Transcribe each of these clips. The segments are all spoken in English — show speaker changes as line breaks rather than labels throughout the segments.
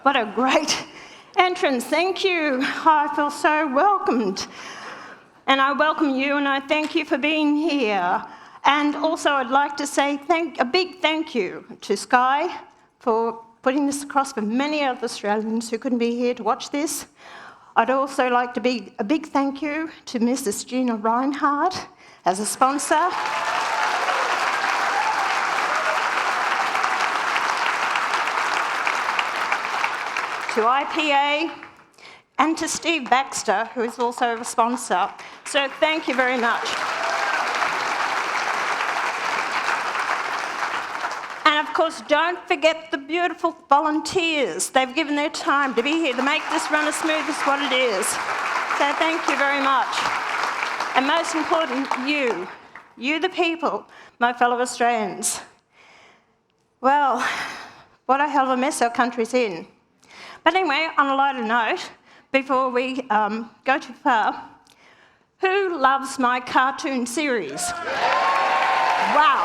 What a great entrance. Thank you. I feel so welcomed. And I welcome you and I thank you for being here. And also I'd like to say a big thank you to Sky for putting this across for many other Australians who couldn't be here to watch this. I'd also like to be a big thank you to Mrs. Gina Reinhardt as a sponsor. To IPA, and to Steve Baxter, who is also a sponsor. So thank you very much. And of course, don't forget the beautiful volunteers. They've given their time to be here to make this run as smooth as what it is. So thank you very much. And most important, you the people, my fellow Australians. Well, what a hell of a mess our country's in. But anyway, on a lighter note, before we go too far, who loves my cartoon series? Wow.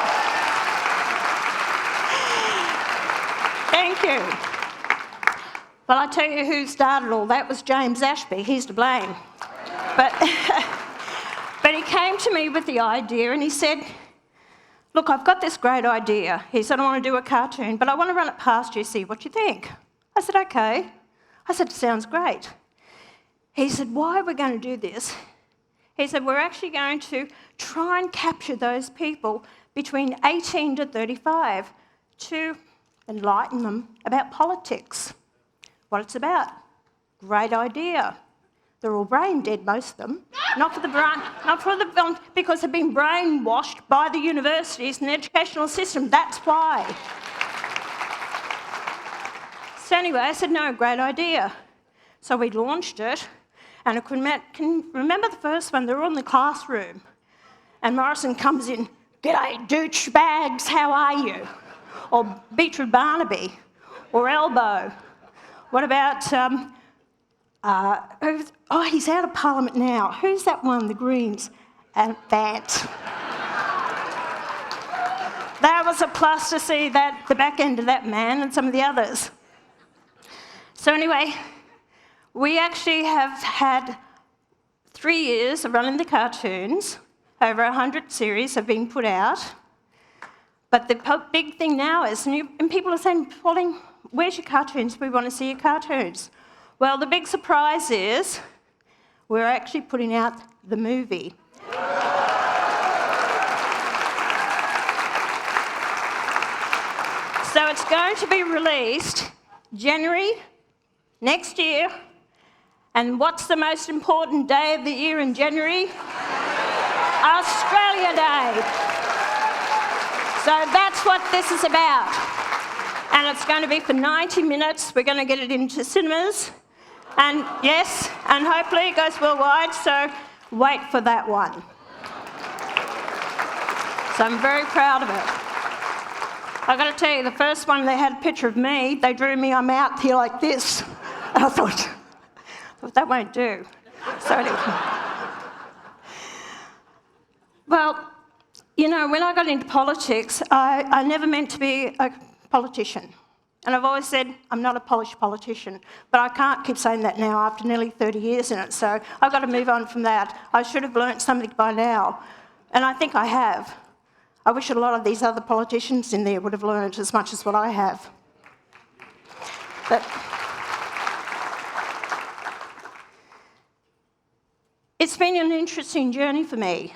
Thank you. Well, I tell you who started all that was James Ashby. He's to blame. But he came to me with the idea and he said, look, I've got this great idea. He said, I want to do a cartoon, but I want to run it past you, see what you think. I said, okay. I said, sounds great. He said, why are we going to do this? He said, we're actually going to try and capture those people between 18 to 35 to enlighten them about politics, what it's about. Great idea. They're all brain dead, most of them. Not for the because they've been brainwashed by the universities and the educational system. That's why. So anyway, I said, no, great idea. So we launched it, and I can remember the first one, they were in the classroom, and Morrison comes in, g'day, douchebags, how are you? Or Beetroot Barnaby, or Elbow. What about, he's out of Parliament now. Who's that one, the Greens? And Vant. That was a plus to see that, the back end of that man and some of the others. So anyway, we actually have had 3 years of running the cartoons. Over 100 series have been put out. But the big thing now is, and people are saying, Pauline, where's your cartoons? We want to see your cartoons. Well, the big surprise is we're actually putting out the movie. So it's going to be released January next year. And what's the most important day of the year in January? Australia Day. So that's what this is about. And it's going to be for 90 minutes. We're going to get it into cinemas. And yes, and hopefully it goes worldwide, so wait for that one. So I'm very proud of it. I've got to tell you, the first one, they had a picture of me. They drew me, I'm out here like this. And I thought, that won't do. So anyway. Well, you know, when I got into politics, I never meant to be a politician. And I've always said, I'm not a polished politician. But I can't keep saying that now after nearly 30 years in it. So I've got to move on from that. I should have learnt something by now. And I think I have. I wish a lot of these other politicians in there would have learnt as much as what I have. But it's been an interesting journey for me.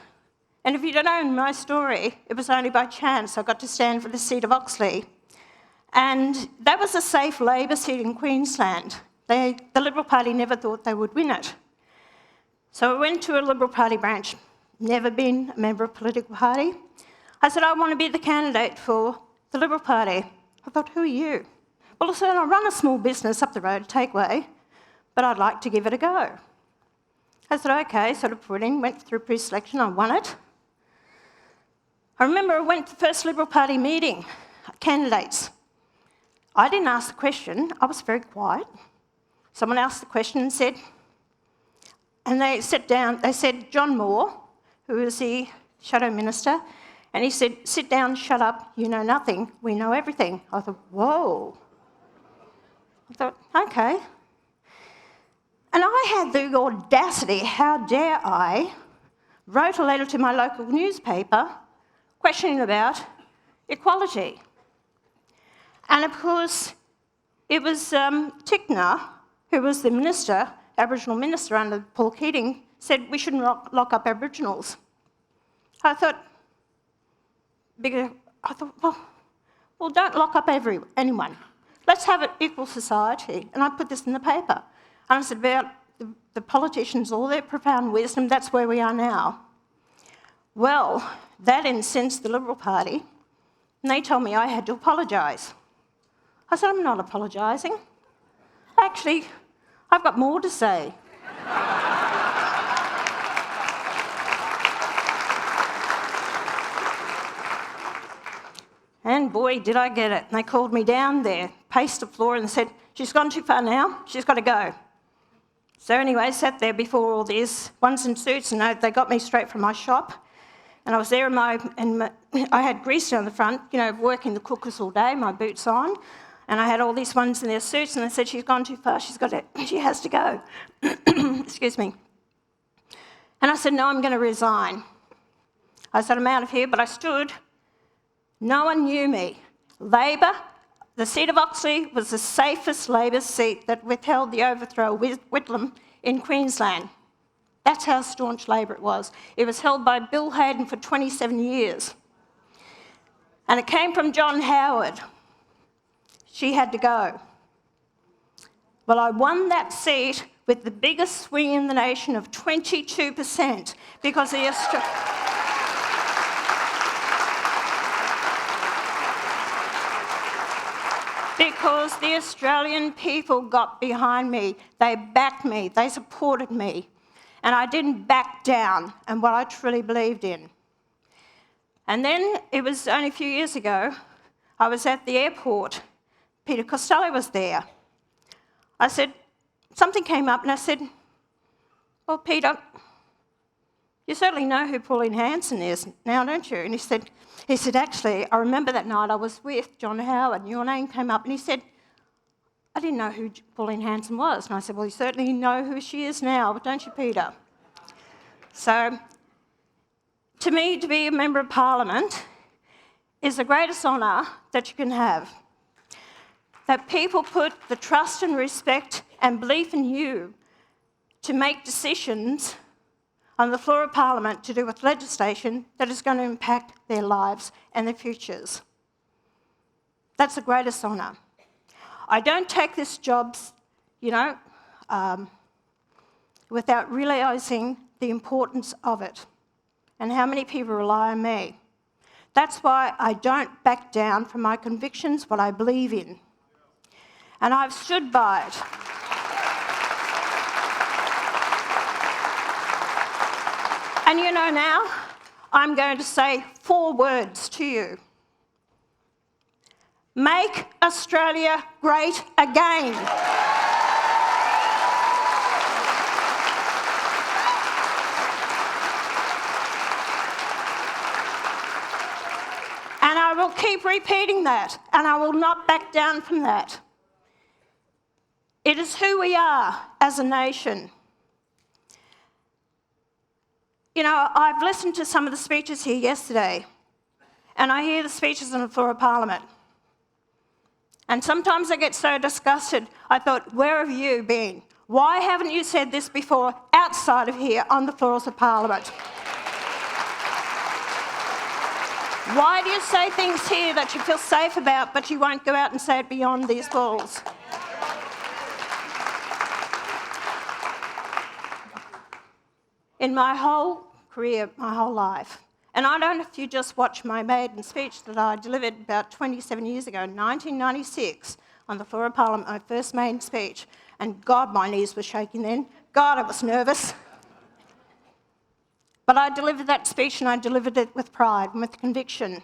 And if you don't know my story, it was only by chance I got to stand for the seat of Oxley. And that was a safe Labor seat in Queensland. The Liberal Party never thought they would win it. So I went to a Liberal Party branch, never been a member of a political party. I said, I want to be the candidate for the Liberal Party. I thought, who are you? Well, I said, I run a small business up the road, a takeaway, but I'd like to give it a go. I said, okay, sort of put in, went through pre-selection, I won it. I remember I went to the first Liberal Party meeting, candidates. I didn't ask the question, I was very quiet. Someone asked the question and said, and they sat down, they said, John Moore, who was the Shadow Minister, and he said, sit down, shut up, you know nothing, we know everything. I thought, whoa. I thought, okay. And I had the audacity, how dare I, wrote a letter to my local newspaper questioning about equality. And of course, it was Tickner, who was the minister, Aboriginal minister under Paul Keating, said we shouldn't lock up Aboriginals. I thought, well, don't lock up anyone. Let's have an equal society. And I put this in the paper. And I said about the politicians, all their profound wisdom, that's where we are now. Well, that incensed the Liberal Party, and they told me I had to apologise. I said, I'm not apologising. Actually, I've got more to say. And boy, did I get it. And they called me down there, paced the floor and said, she's gone too far now, she's got to go. So anyway, I sat there before all these ones in suits, and they got me straight from my shop. And I was there, and I had grease down the front, working the cookers all day, my boots on. And I had all these ones in their suits, and they said, she's gone too far, she has to go. Excuse me. And I said, no, I'm going to resign. I said, I'm out of here, but I stood. No one knew me. Labor, the seat of Oxley was the safest Labor seat that withheld the overthrow of Whitlam in Queensland. That's how staunch Labor it was. It was held by Bill Hayden for 27 years. And it came from John Howard. She had to go. Well, I won that seat with the biggest swing in the nation of 22% because the Australian people got behind me. They backed me, they supported me. And I didn't back down and what I truly believed in. And then it was only a few years ago, I was at the airport. Peter Costello was there. I said, something came up and I said, well, Peter, you certainly know who Pauline Hanson is now, don't you? And he said, actually, I remember that night I was with John Howard and your name came up and he said, I didn't know who Pauline Hanson was. And I said, well, you certainly know who she is now, don't you, Peter? So, to me, to be a Member of Parliament is the greatest honour that you can have. That people put the trust and respect and belief in you to make decisions on the floor of Parliament to do with legislation that is going to impact their lives and their futures. That's the greatest honour. I don't take this job, without realising the importance of it and how many people rely on me. That's why I don't back down from my convictions, what I believe in. And I've stood by it. And now, I'm going to say 4 words to you. Make Australia great again. And I will keep repeating that, and I will not back down from that. It is who we are as a nation. I've listened to some of the speeches here yesterday, and I hear the speeches on the floor of Parliament. And sometimes I get so disgusted, I thought, where have you been? Why haven't you said this before outside of here on the floors of Parliament? Why do you say things here that you feel safe about, but you won't go out and say it beyond these walls? In my whole career, my whole life, and I don't know if you just watched my maiden speech that I delivered about 27 years ago, in 1996, on the floor of Parliament, my first maiden speech, and God, my knees were shaking then. God, I was nervous. But I delivered that speech and I delivered it with pride and with conviction.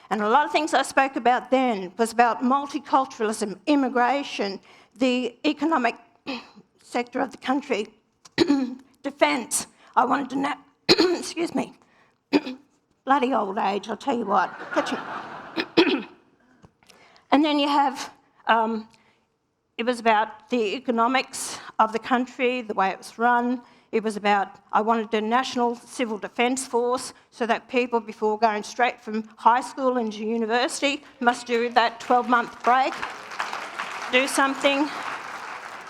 And a lot of things I spoke about then was about multiculturalism, immigration, the economic sector of the country, defence. I wanted to know, excuse me, bloody old age, I'll tell you what. And then you have It was about the economics of the country, the way it was run. It was about, I wanted a national civil defence force so that people, before going straight from high school into university, must do that 12-month break, do something.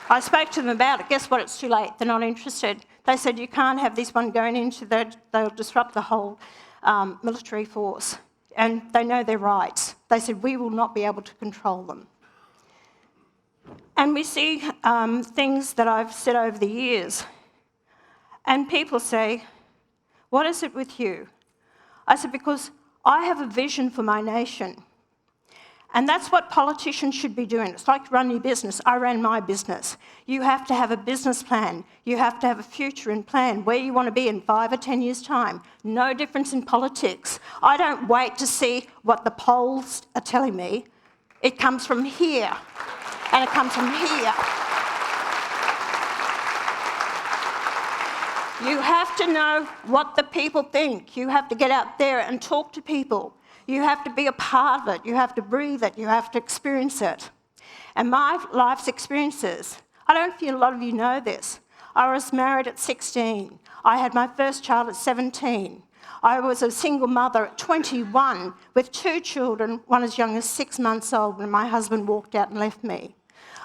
I spoke to them about it. Guess what? It's too late. They're not interested. They said, you can't have this one going into that. They'll disrupt the whole military force. And they know their rights. They said, we will not be able to control them. And we see things that I've said over the years. And people say, what is it with you? I said, because I have a vision for my nation. And that's what politicians should be doing. It's like run your business. I ran my business. You have to have a business plan. You have to have a future in plan, where you want to be in 5 or 10 years' time. No difference in politics. I don't wait to see what the polls are telling me. It comes from here, and it comes from here. You have to know what the people think. You have to get out there and talk to people. You have to be a part of it. You have to breathe it. You have to experience it. And my life's experiences, I don't feel a lot of you know this. I was married at 16. I had my first child at 17. I was a single mother at 21 with 2 children, one as young as 6 months old, when my husband walked out and left me.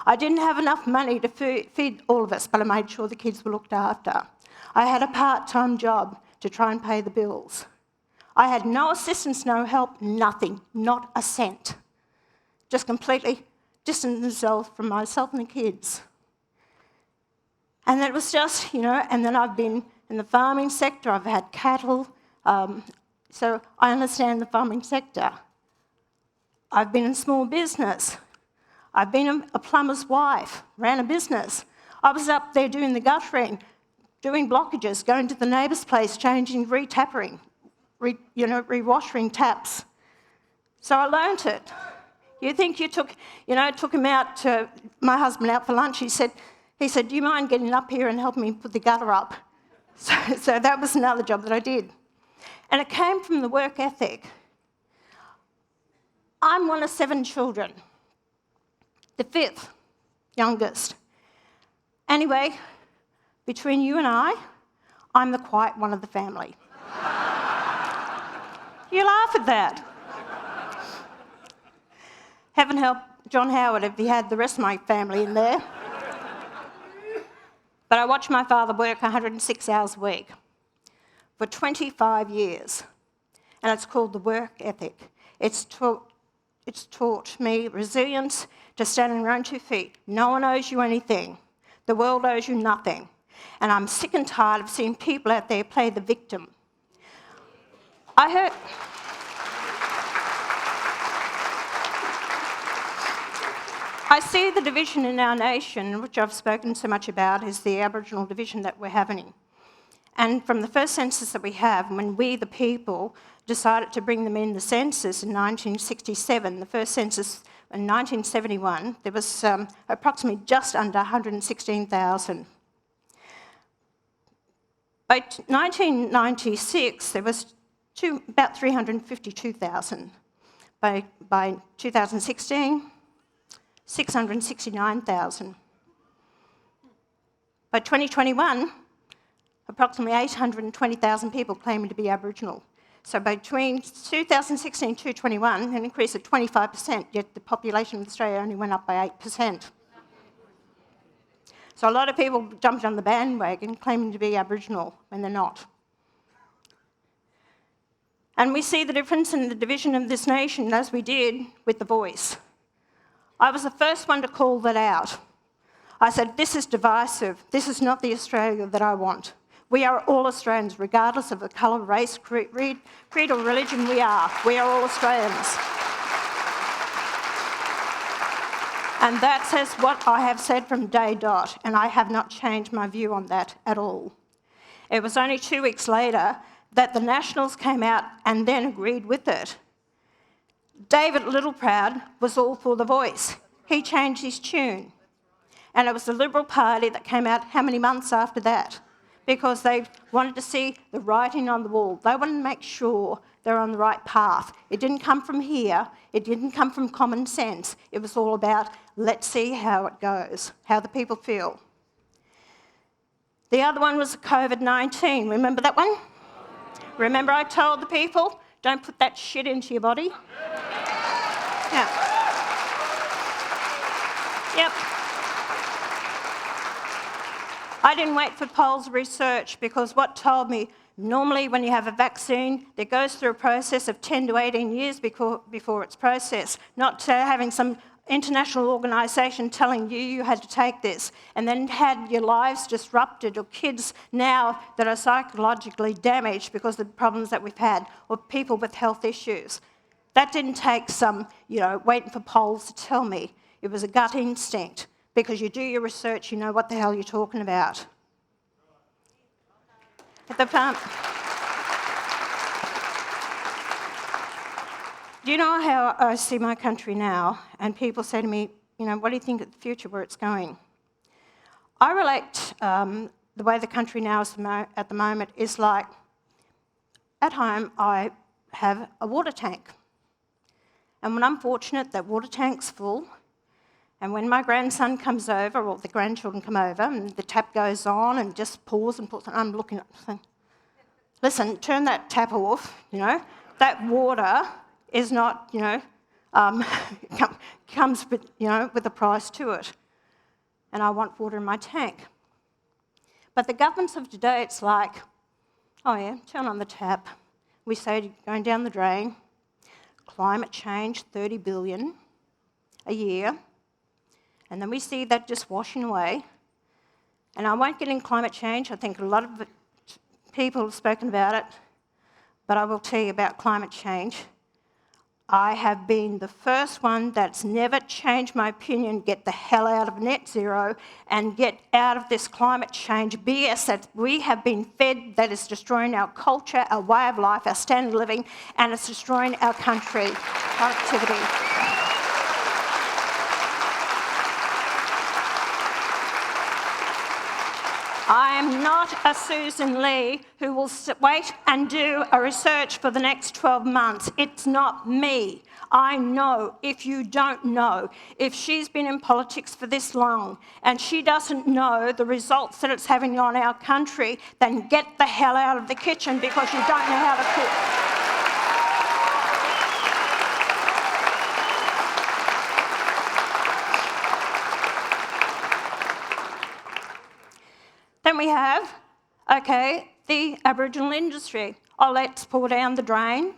I didn't have enough money to feed all of us, but I made sure the kids were looked after. I had a part-time job to try and pay the bills. I had no assistance, no help, nothing, not a cent. Just completely distanced myself from myself and the kids. And it was just, and then I've been in the farming sector, I've had cattle, so I understand the farming sector. I've been in small business. I've been a plumber's wife, ran a business. I was up there doing the guttering, doing blockages, going to the neighbour's place, changing, re-washing taps. So I learnt it. You think you took him out, my husband out for lunch, he said, do you mind getting up here and helping me put the gutter up? So that was another job that I did. And it came from the work ethic. I'm one of 7 children, the 5th youngest. Anyway, between you and I'm the quiet one of the family. You laugh at that. Heaven help John Howard if he had the rest of my family in there. But I watched my father work 106 hours a week for 25 years. And it's called the work ethic. It's taught me resilience, to stand on your own 2 feet. No one owes you anything. The world owes you nothing. And I'm sick and tired of seeing people out there play the victim. I see the division in our nation, which I've spoken so much about, is the Aboriginal division that we're having. And from the first census that we have, when we, the people, decided to bring them in the census in 1967, the first census in 1971, there was approximately just under 116,000. By 1996, there was about 352,000. By 2016, 669,000. By 2021, approximately 820,000 people claiming to be Aboriginal. So between 2016 and 2021, an increase of 25%, yet the population of Australia only went up by 8%. So a lot of people jumped on the bandwagon claiming to be Aboriginal when they're not. And we see the difference in the division of this nation as we did with the voice. I was the first one to call that out. I said, this is divisive. This is not the Australia that I want. We are all Australians, regardless of the colour, race, creed or religion we are. We are all Australians. And that says what I have said from day dot, and I have not changed my view on that at all. It was only 2 weeks later that the Nationals came out and then agreed with it. David Littleproud was all for the voice. He changed his tune. And it was the Liberal Party that came out how many months after that? Because they wanted to see the writing on the wall. They wanted to make sure they're on the right path. It didn't come from here. It didn't come from common sense. It was all about, let's see how it goes, how the people feel. The other one was COVID-19. Remember that one? Remember I told the people, don't put that shit into your body? Yeah. Yep. I didn't wait for polls research because what told me, normally when you have a vaccine, it goes through a process of 10 to 18 years before it's processed, not having some international organisation telling you you had to take this and then had your lives disrupted, or kids now that are psychologically damaged because of the problems that we've had, or people with health issues. That didn't take some, waiting for polls to tell me. It was a gut instinct, because you do your research, you know what the hell you're talking about. At the front. Do you know how I see my country now? And people say to me, what do you think of the future, where it's going? I relate the way the country now is at the moment is like, at home I have a water tank. And when I'm fortunate, that water tank's full. And when my grandson comes over, or the grandchildren come over, and the tap goes on and just pours and pours, and I'm looking at saying, listen, turn that tap off, that water is not, comes with, with a price to it. And I want water in my tank. But the governments of today, it's like, oh yeah, turn on the tap. We say going down the drain, climate change, 30 billion a year. And then we see that just washing away. And I won't get in climate change. I think a lot of people have spoken about it. But I will tell you about climate change. I have been the first one that's never changed my opinion, get the hell out of net zero and get out of this climate change BS that we have been fed, that is destroying our culture, our way of life, our standard of living, and it's destroying our country, productivity. I am not a Susan Lee who will wait and do a research for the next 12 months. It's not me. I know. If you don't know, if she's been in politics for this long and she doesn't know the results that it's having on our country, then get the hell out of the kitchen, because you don't know how to cook. Then we have, the Aboriginal industry. Oh, let's pour down the drain.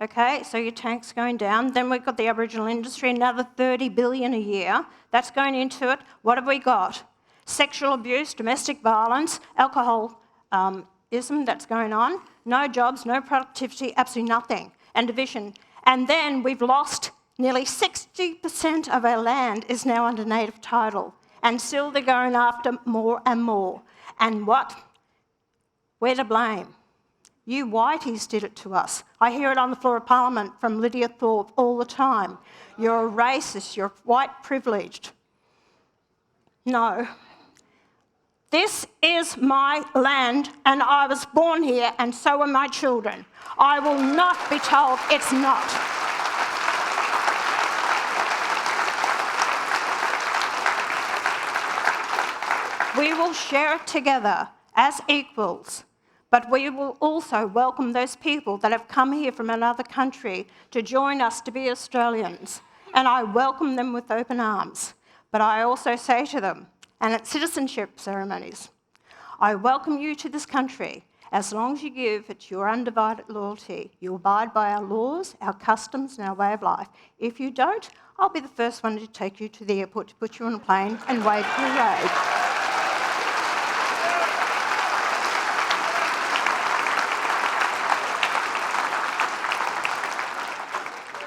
Okay, so your tank's going down. Then we've got the Aboriginal industry, another 30 billion a year. That's going into it. What have we got? Sexual abuse, domestic violence, alcoholism that's going on. No jobs, no productivity, absolutely nothing. And division. And then we've lost nearly 60% of our land is now under native title. And still they're going after more and more. And what? We're to blame. You whiteys did it to us. I hear it on the floor of Parliament from Lydia Thorpe all the time. You're a racist, you're white privileged. No. This is my land, and I was born here, and so are my children. I will not be told it's not. We will share it together as equals, but we will also welcome those people that have come here from another country to join us to be Australians. And I welcome them with open arms. But I also say to them, and at citizenship ceremonies, I welcome you to this country as long as you give it your undivided loyalty. You abide by our laws, our customs and our way of life. If you don't, I'll be the first one to take you to the airport, to put you on a plane and wave for your road.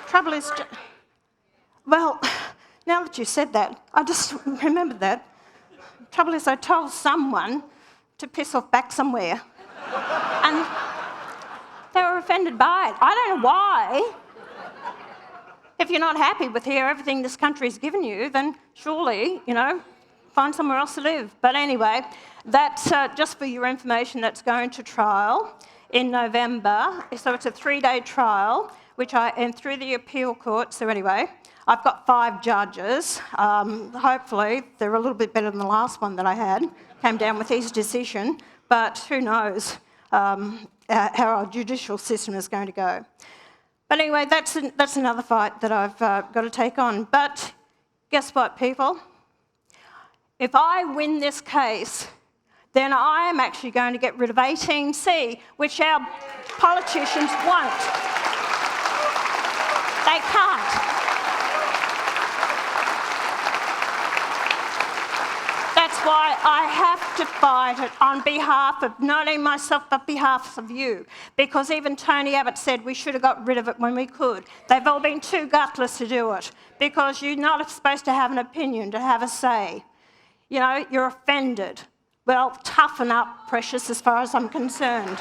Trouble is, well, now that you said that, I just remembered that. Trouble is, I told someone to piss off back somewhere, and they were offended by it. I don't know why. If you're not happy with everything this country's given you, then surely, find somewhere else to live. But anyway, that's just for your information. That's going to trial. in November. So it's a 3-day trial, and through the appeal court. So anyway, I've got 5 judges. Hopefully they're a little bit better than the last one that I had. Came down with his decision, but who knows how our judicial system is going to go. But anyway, that's another fight that I've got to take on. But guess what, people? If I win this case, then I am actually going to get rid of 18C, which our politicians won't. They can't. That's why I have to fight it on behalf of not only myself, but behalf of you. Because even Tony Abbott said we should have got rid of it when we could. They've all been too gutless to do it, because you're not supposed to have an opinion, to have a say. You know, you're offended. Well, toughen up, precious, as far as I'm concerned.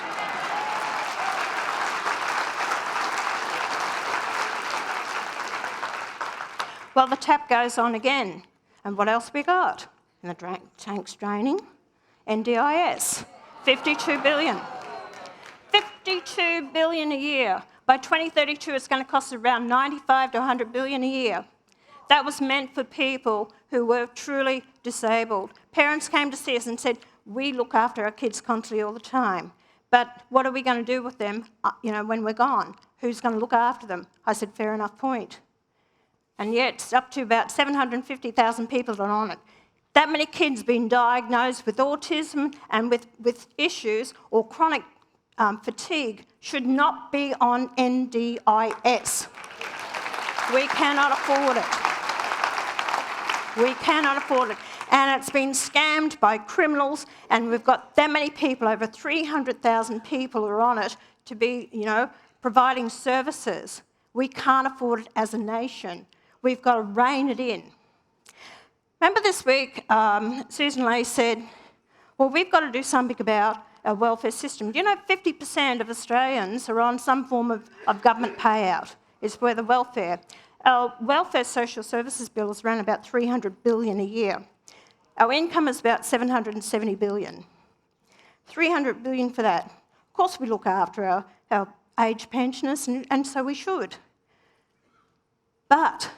Well, the tap goes on again. And what else we got? And the tank's draining. NDIS, 52 billion. 52 billion a year. By 2032, it's going to cost around 95 to 100 billion a year. That was meant for people who were truly disabled. Parents came to see us and said, we look after our kids constantly all the time, but what are we going to do with them, when we're gone? Who's going to look after them? I said, fair enough point. And yet, it's up to about 750,000 people that are on it. That many kids being diagnosed with autism and with issues or chronic fatigue should not be on NDIS. We cannot afford it. We cannot afford it. And it's been scammed by criminals, and we've got that many people, over 300,000 people are on it to be, providing services. We can't afford it as a nation. We've got to rein it in. Remember this week, Susan Ley said, well, we've got to do something about our welfare system. Do you know 50% of Australians are on some form of government payout? It's for the welfare. Our welfare social services bill is around about 300 billion a year. Our income is about 770 billion. 300 billion for that. Of course we look after our aged pensioners, and so we should. But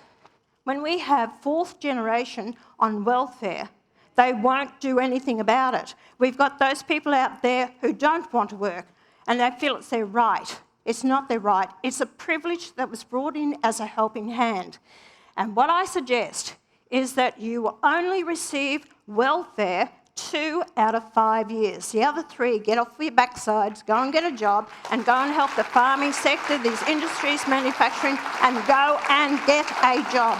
when we have 4th generation on welfare, they won't do anything about it. We've got those people out there who don't want to work, and they feel it's their right. It's not their right. It's a privilege that was brought in as a helping hand. And what I suggest is that you will only receive welfare 2 out of 5 years. The other 3, get off your backsides, go and get a job, and go and help the farming sector, these industries, manufacturing, and go and get a job.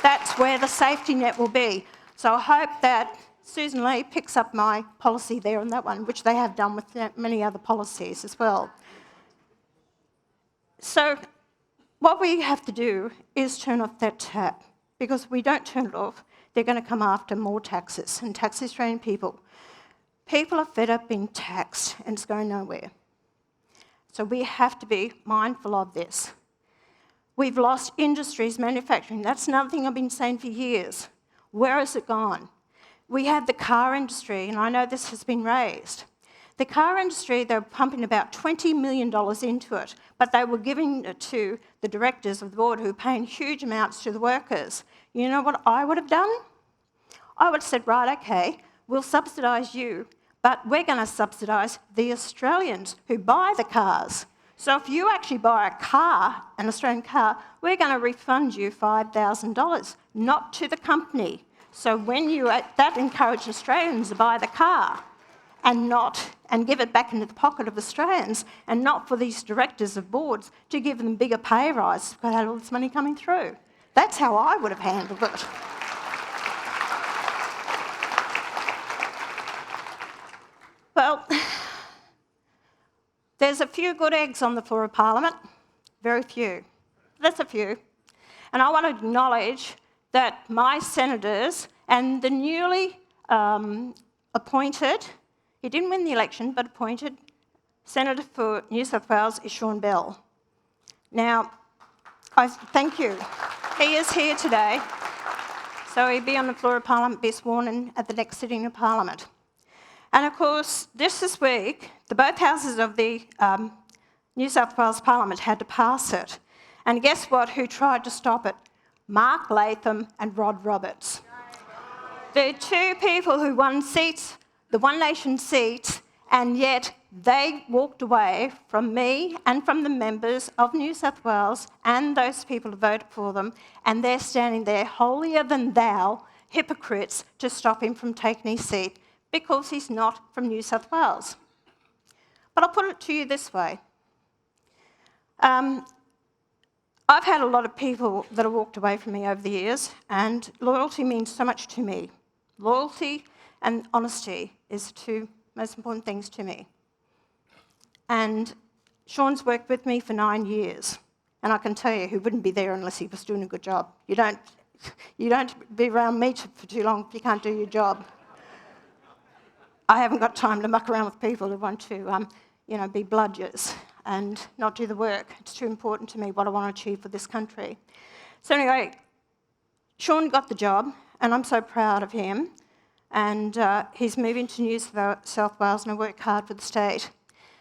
That's where the safety net will be. So I hope that Susan Ley picks up my policy there on that one, which they have done with many other policies as well. So what we have to do is turn off that tap, because if we don't turn it off, they're going to come after more taxes and tax Australian people. People are fed up being taxed, and it's going nowhere. So we have to be mindful of this. We've lost industries, manufacturing. That's another thing I've been saying for years. Where has it gone? We have the car industry, and I know this has been raised. The car industry, they're pumping about $20 million into it, but they were giving it to the directors of the board who are paying huge amounts to the workers. You know what I would have done? I would have said, right, okay, we'll subsidise you, but we're going to subsidise the Australians who buy the cars. So if you actually buy a car, an Australian car, we're going to refund you $5,000, not to the company. So that encourages Australians to buy the car and give it back into the pocket of Australians, and not for these directors of boards to give them bigger pay rises because they had all this money coming through. That's how I would have handled it. Well, there's a few good eggs on the floor of Parliament, very few. That's a few. And I want to acknowledge that my senators and the newly appointed, he didn't win the election, but appointed Senator for New South Wales is Sean Bell. Now, I thank you. He is here today, so he'll be on the floor of Parliament, be sworn in at the next sitting of Parliament. And of course, this week, both houses of the New South Wales Parliament had to pass it. And guess what? Who tried to stop it? Mark Latham and Rod Roberts. The two people who won seats, the One Nation seats, and yet they walked away from me and from the members of New South Wales and those people who voted for them, and they're standing there holier than thou, hypocrites, to stop him from taking his seat because he's not from New South Wales. But I'll put it to you this way. I've had a lot of people that have walked away from me over the years, and loyalty means so much to me. Loyalty and honesty is the two most important things to me. And Sean's worked with me for 9 years, and I can tell you he wouldn't be there unless he was doing a good job. You don't be around me for too long if you can't do your job. I haven't got time to muck around with people who want to, be bludgers and not do the work. It's too important to me what I want to achieve for this country. So anyway, Sean got the job, and I'm so proud of him. And he's moving to New South Wales, and I work hard for the state.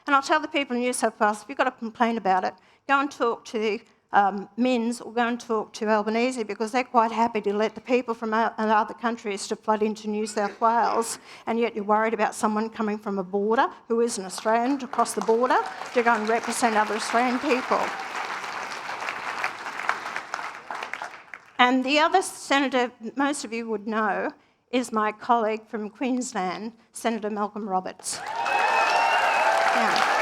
And I'll tell the people in New South Wales, if you've got a complaint about it, go and talk to the Mins or go and talk to Albanese, because they're quite happy to let the people from other countries to flood into New South Wales, and yet you're worried about someone coming from a border who is an Australian to cross the border to go and represent other Australian people. And the other senator most of you would know is my colleague from Queensland, Senator Malcolm Roberts. Yeah.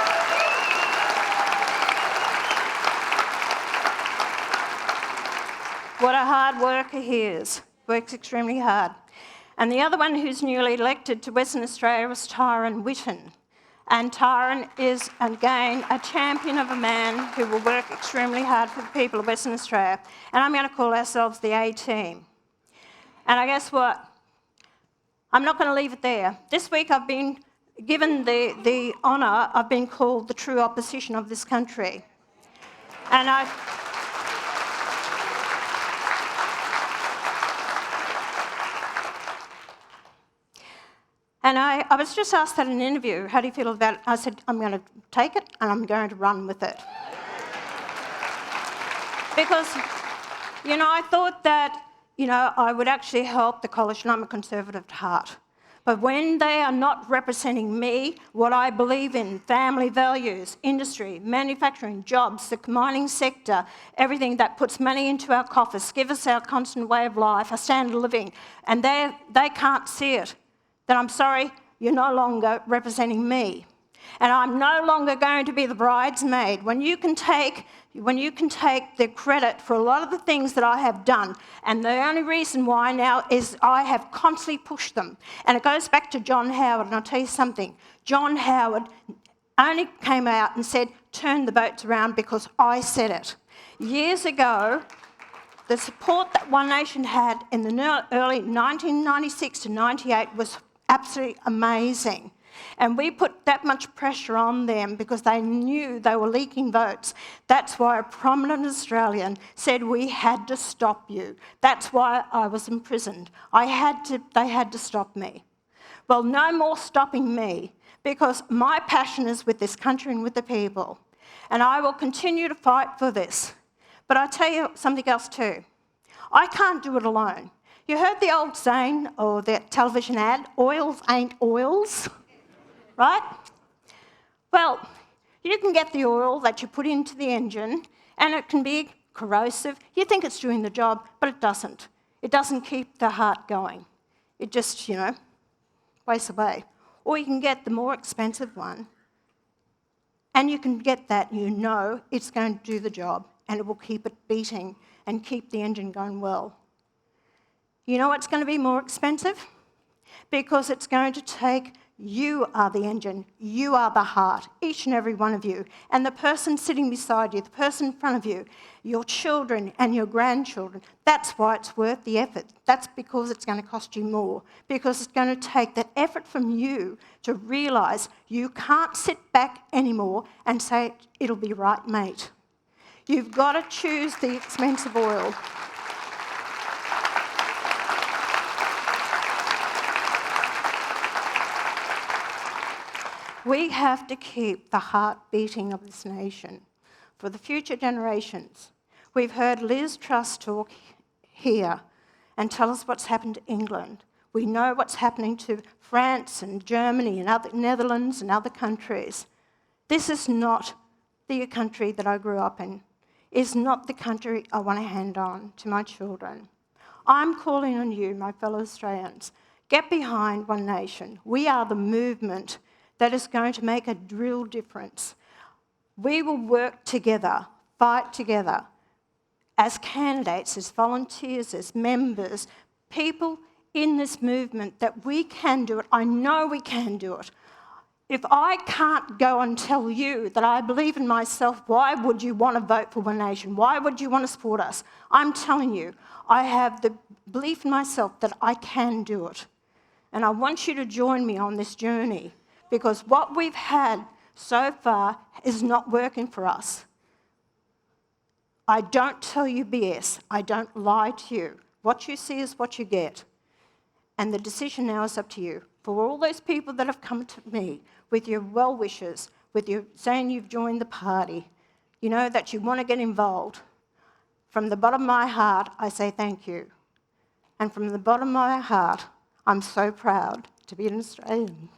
What a hard worker he is. Works extremely hard. And the other one who's newly elected to Western Australia was Tyron Whitten. And Tyron is, again, a champion of a man who will work extremely hard for the people of Western Australia. And I'm going to call ourselves the A-team. And I guess what? I'm not going to leave it there. This week I've been given the honour, I've been called the true opposition of this country. And I was just asked at an interview, how do you feel about it? I said, I'm going to take it and I'm going to run with it. Because, I thought that, I would actually help the coalition. I'm a Conservative at heart. But when they are not representing me, what I believe in, family values, industry, manufacturing, jobs, the mining sector, everything that puts money into our coffers, give us our constant way of life, our standard of living, and they can't see it, then I'm sorry, you're no longer representing me. And I'm no longer going to be the bridesmaid. When you can take the credit for a lot of the things that I have done, and the only reason why now is I have constantly pushed them. And it goes back to John Howard, and I'll tell you something. John Howard only came out and said, turn the boats around because I said it. Years ago, the support that One Nation had in the early 1996 to 98 was absolutely amazing. And we put that much pressure on them because they knew they were leaking votes. That's why a prominent Australian said we had to stop you. That's why I was imprisoned. They had to stop me. Well, no more stopping me, because my passion is with this country and with the people. And I will continue to fight for this. But I'll tell you something else too. I can't do it alone. You heard the old saying, or the television ad, oils ain't oils, right? Well, you can get the oil that you put into the engine and it can be corrosive. You think it's doing the job, but it doesn't. It doesn't keep the heart going. It just, wastes away. Or you can get the more expensive one, and you can get that, it's going to do the job and it will keep it beating and keep the engine going well. You know what's going to be more expensive? Because it's going to take, you are the engine, you are the heart, each and every one of you. And the person sitting beside you, the person in front of you, your children and your grandchildren, that's why it's worth the effort. That's because it's going to cost you more. Because it's going to take that effort from you to realise you can't sit back anymore and say, it'll be right, mate. You've got to choose the expensive oil. We have to keep the heart beating of this nation for the future generations. We've heard Liz Truss talk here and tell us what's happened to England. We know what's happening to France and Germany and other Netherlands and other countries. This is not the country that I grew up in. It's not the country I want to hand on to my children. I'm calling on you, my fellow Australians, get behind One Nation. We are the movement that is going to make a real difference. We will work together, fight together, as candidates, as volunteers, as members, people in this movement, that we can do it. I know we can do it. If I can't go and tell you that I believe in myself, why would you want to vote for One Nation? Why would you want to support us? I'm telling you, I have the belief in myself that I can do it. And I want you to join me on this journey, because what we've had so far is not working for us. I don't tell you BS. I don't lie to you. What you see is what you get. And the decision now is up to you. For all those people that have come to me with your well wishes, with you saying you've joined the party, you know, that you want to get involved, from the bottom of my heart, I say thank you. And from the bottom of my heart, I'm so proud to be an Australian.